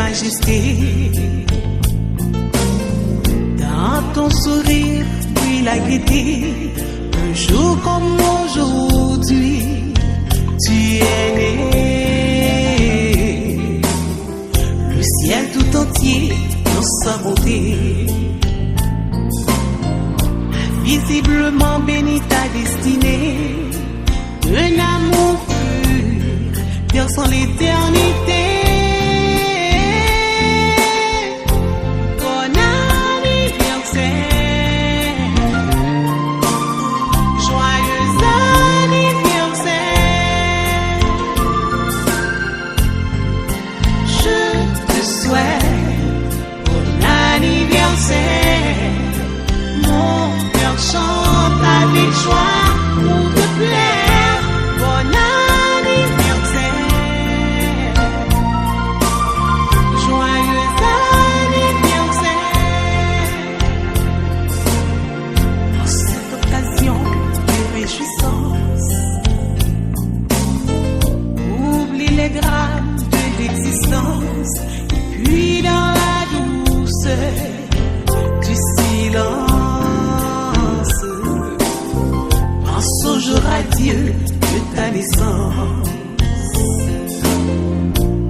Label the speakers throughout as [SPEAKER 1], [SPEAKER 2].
[SPEAKER 1] majesté. Dans ton sourire brille la gaieté. Un jour comme aujourd'hui, tu es né. Le ciel tout entier dans sa beauté. Visiblement béni ta destinée. Un amour pur, versant l'éternité. Bon anniversaire, joyeux anniversaire. Je te souhaite bon anniversaire. Mon cœur chante avec joie pour te plaire. Bon anniversaire, joyeux anniversaire. En cette occasion de réjouissance, oublie les drames de l'existence. Et puis dans la douceur du silence, pense au jour radieux de ta naissance.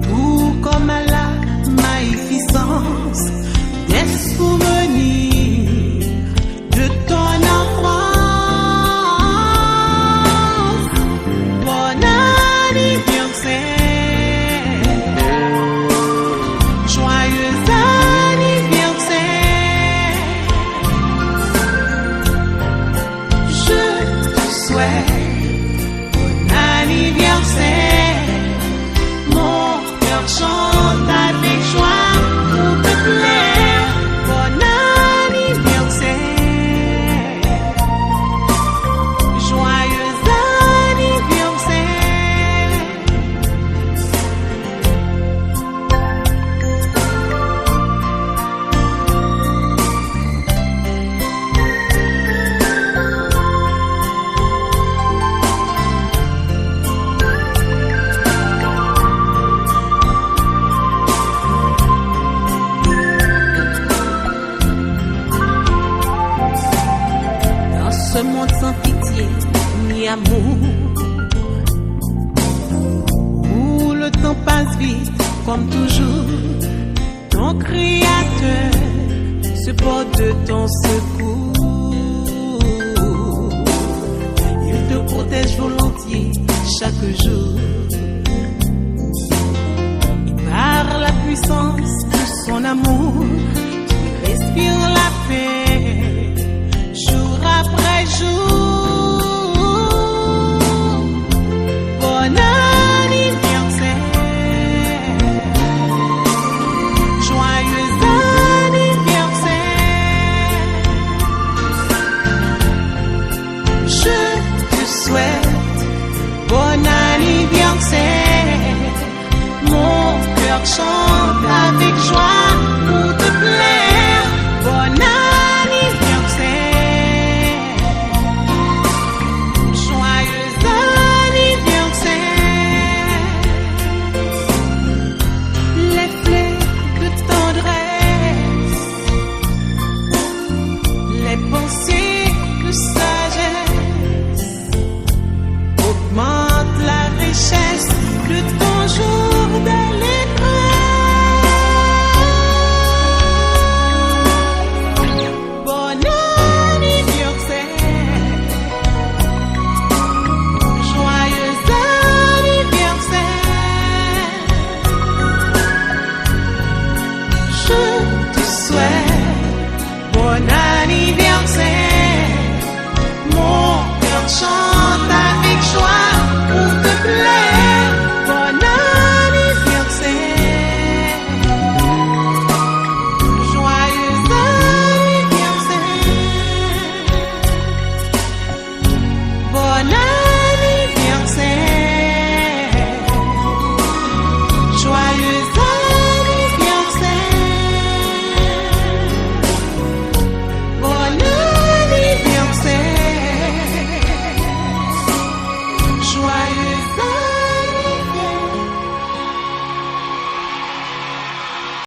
[SPEAKER 1] Tout comme à la magnificence des souvenirs de ton enfance. Bon anniversaire, joyeux anniversaire. Je te souhaite bon anniversaire. Mon cœur chante avec joie pour te plaire. Bon anniversaire, joyeux anniversaire. Dans ce monde sans pitié ni amour, où le temps passe vite comme toujours, ton Créateur se porte de ton secours. Il te protège volontiers chaque jour. Et par la puissance de son amour, tu respires la paix jour après jour. Bon anniversaire, joyeux anniversaire. Je te souhaite bon anniversaire. Mon cœur chante